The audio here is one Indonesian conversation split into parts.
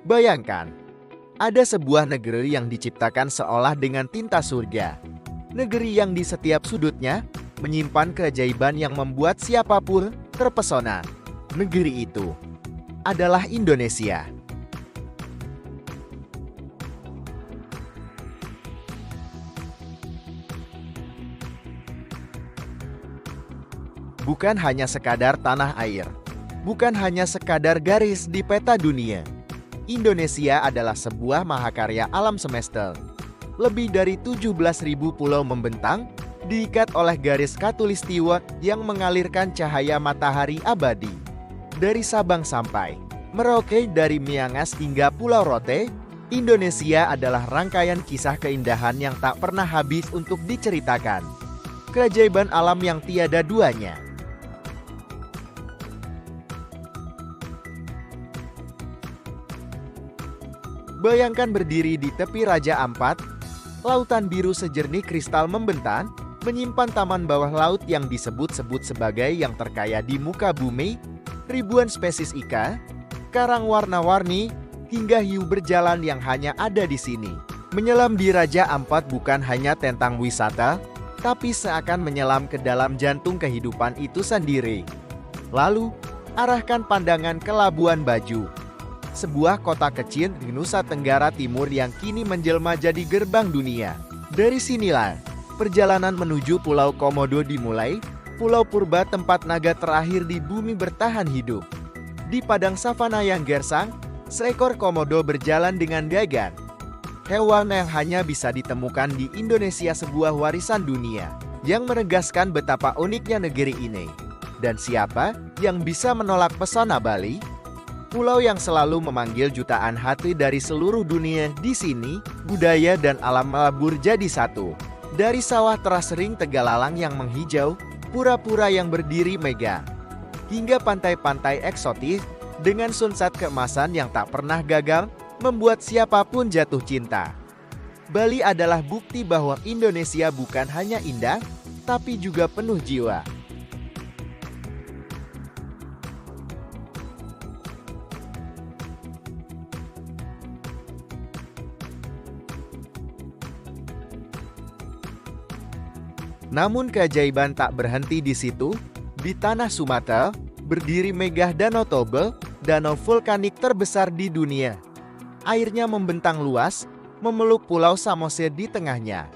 Bayangkan, ada sebuah negeri yang diciptakan seolah dengan tinta surga. Negeri yang di setiap sudutnya menyimpan keajaiban yang membuat siapapun terpesona. Negeri itu adalah Indonesia. Bukan hanya sekadar tanah air, bukan hanya sekadar garis di peta dunia. Indonesia adalah sebuah mahakarya alam semesta. Lebih dari 17.000 pulau membentang, diikat oleh garis khatulistiwa yang mengalirkan cahaya matahari abadi. Dari Sabang sampai Merauke, dari Miangas hingga Pulau Rote, Indonesia adalah rangkaian kisah keindahan yang tak pernah habis untuk diceritakan. Keajaiban alam yang tiada duanya. Bayangkan berdiri di tepi Raja Ampat, lautan biru sejernih kristal membentang, menyimpan taman bawah laut yang disebut-sebut sebagai yang terkaya di muka bumi, ribuan spesies ikan, karang warna-warni, hingga hiu berjalan yang hanya ada di sini. Menyelam di Raja Ampat bukan hanya tentang wisata, tapi seakan menyelam ke dalam jantung kehidupan itu sendiri. Lalu, arahkan pandangan ke Labuan Bajo, sebuah kota kecil di Nusa Tenggara Timur yang kini menjelma jadi gerbang dunia. Dari sinilah, perjalanan menuju Pulau Komodo dimulai, Pulau Purba tempat naga terakhir di bumi bertahan hidup. Di padang savana yang gersang, seekor komodo berjalan dengan gagah. Hewan yang hanya bisa ditemukan di Indonesia, sebuah warisan dunia, yang menegaskan betapa uniknya negeri ini. Dan siapa yang bisa menolak pesona Bali? Pulau yang selalu memanggil jutaan hati dari seluruh dunia. Di sini, budaya dan alam melebur jadi satu. Dari sawah terasering Tegalalang yang menghijau, pura-pura yang berdiri megah, hingga pantai-pantai eksotis dengan sunset keemasan yang tak pernah gagal membuat siapapun jatuh cinta. Bali adalah bukti bahwa Indonesia bukan hanya indah, tapi juga penuh jiwa. Namun keajaiban tak berhenti di situ. Di tanah Sumatera, berdiri megah Danau Toba, danau vulkanik terbesar di dunia. Airnya membentang luas, memeluk Pulau Samosir di tengahnya.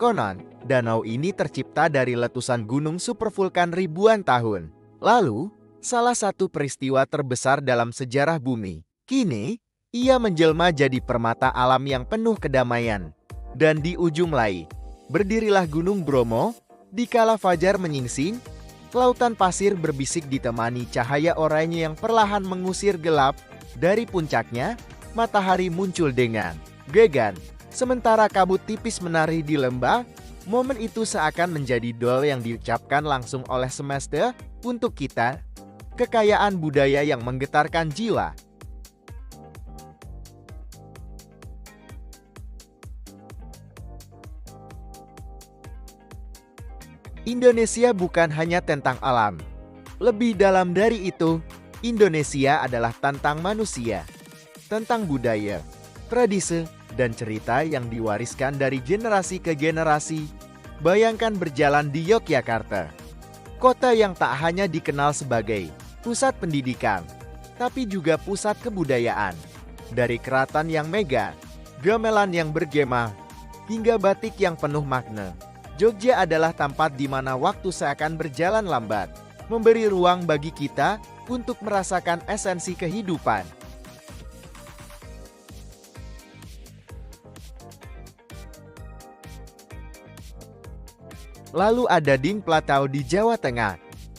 Konon, danau ini tercipta dari letusan gunung supervulkan ribuan tahun lalu, salah satu peristiwa terbesar dalam sejarah bumi. Kini, ia menjelma jadi permata alam yang penuh kedamaian. Dan di ujung lain, berdirilah Gunung Bromo. Di kala fajar menyingsing, lautan pasir berbisik ditemani cahaya oranye yang perlahan mengusir gelap. Dari puncaknya, matahari muncul dengan gegan, sementara kabut tipis menari di lembah. Momen itu seakan menjadi doa yang diucapkan langsung oleh semesta untuk kita. Kekayaan budaya yang menggetarkan jiwa. Indonesia bukan hanya tentang alam. Lebih dalam dari itu, Indonesia adalah tentang manusia, tentang budaya, tradisi, dan cerita yang diwariskan dari generasi ke generasi. Bayangkan berjalan di Yogyakarta, kota yang tak hanya dikenal sebagai pusat pendidikan, tapi juga pusat kebudayaan. Dari keraton yang megah, gamelan yang bergema, hingga batik yang penuh makna. Jogja adalah tempat di mana waktu seakan berjalan lambat, memberi ruang bagi kita untuk merasakan esensi kehidupan. Lalu ada Ding Platau di Jawa Tengah,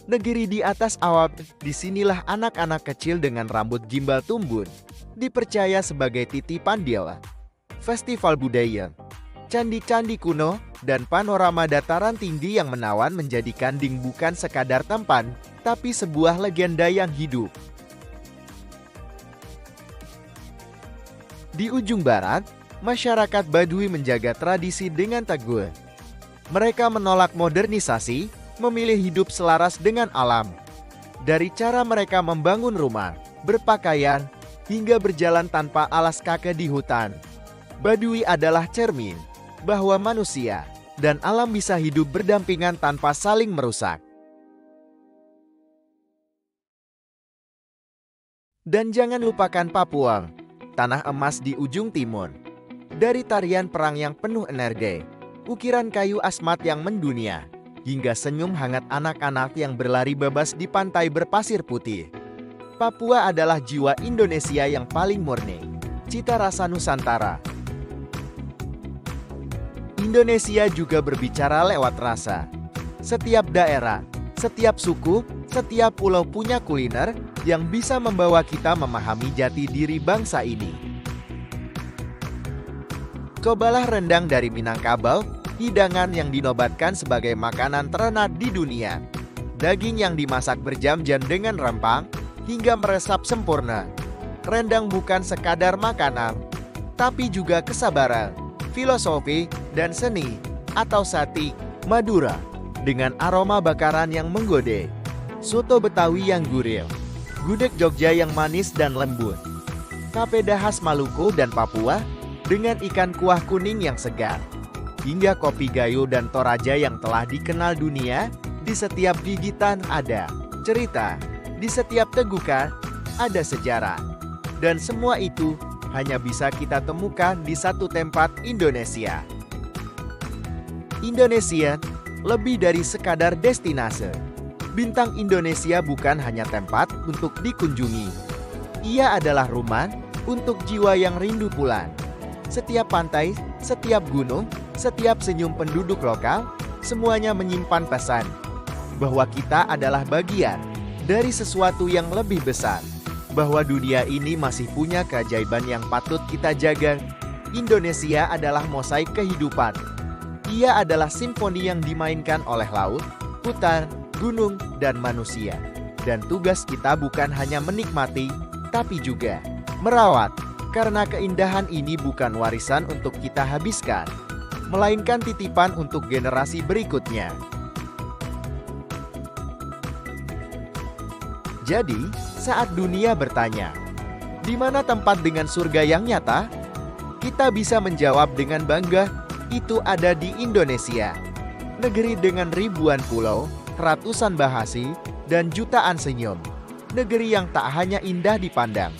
negeri di atas awan. Disinilah anak-anak kecil dengan rambut gimbal tumbun dipercaya sebagai titipan dewa. Festival budaya, candi-candi kuno, dan panorama dataran tinggi yang menawan menjadikan Ding bukan sekadar tempat, tapi sebuah legenda yang hidup. Di ujung barat, masyarakat Baduy menjaga tradisi dengan teguh. Mereka menolak modernisasi, memilih hidup selaras dengan alam. Dari cara mereka membangun rumah, berpakaian, hingga berjalan tanpa alas kaki di hutan. Baduy adalah cermin bahwa manusia dan alam bisa hidup berdampingan tanpa saling merusak. Dan jangan lupakan Papua, tanah emas di ujung timur. Dari tarian perang yang penuh energi, ukiran kayu asmat yang mendunia, hingga senyum hangat anak-anak yang berlari bebas di pantai berpasir putih. Papua adalah jiwa Indonesia yang paling murni, cita rasa Nusantara. Indonesia juga berbicara lewat rasa. Setiap daerah, setiap suku, setiap pulau punya kuliner yang bisa membawa kita memahami jati diri bangsa ini. Cobalah rendang dari Minangkabau, hidangan yang dinobatkan sebagai makanan terendah di dunia. Daging yang dimasak berjam-jam dengan rempah hingga meresap sempurna. Rendang bukan sekadar makanan, tapi juga kesabaran, filosofi, dan seni, atau sati, Madura, dengan aroma bakaran yang menggoda. Soto Betawi yang gurih, gudeg Jogja yang manis dan lembut. Papeda khas Maluku dan Papua, dengan ikan kuah kuning yang segar, hingga kopi gayo dan toraja yang telah dikenal dunia. Di setiap gigitan ada cerita, di setiap tegukan ada sejarah, dan semua itu hanya bisa kita temukan di satu tempat, Indonesia. Indonesia lebih dari sekadar destinasi. Bintang Indonesia bukan hanya tempat untuk dikunjungi, ia adalah rumah untuk jiwa yang rindu pulang. Setiap pantai, setiap gunung, setiap senyum penduduk lokal, semuanya menyimpan pesan bahwa kita adalah bagian dari sesuatu yang lebih besar, bahwa dunia ini masih punya keajaiban yang patut kita jaga. Indonesia adalah mosaik kehidupan. Ia adalah simfoni yang dimainkan oleh laut, hutan, gunung, dan manusia. Dan tugas kita bukan hanya menikmati, tapi juga merawat. Karena keindahan ini bukan warisan untuk kita habiskan, melainkan titipan untuk generasi berikutnya. Jadi, saat dunia bertanya, di mana tempat dengan surga yang nyata? Kita bisa menjawab dengan bangga, itu ada di Indonesia. Negeri dengan ribuan pulau, ratusan bahasa, dan jutaan senyum. Negeri yang tak hanya indah dipandang,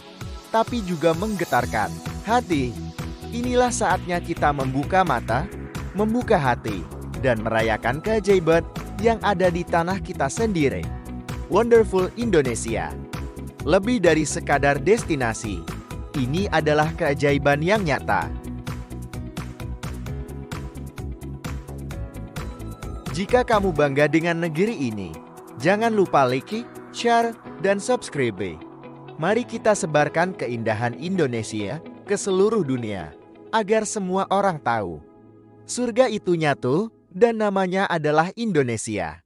tapi juga menggetarkan hati. Inilah saatnya kita membuka mata, membuka hati, dan merayakan keajaiban yang ada di tanah kita sendiri. Wonderful Indonesia. Lebih dari sekadar destinasi, ini adalah keajaiban yang nyata. Jika kamu bangga dengan negeri ini, jangan lupa like, share, dan subscribe. Mari kita sebarkan keindahan Indonesia ke seluruh dunia, agar semua orang tahu surga itu nyata dan namanya adalah Indonesia.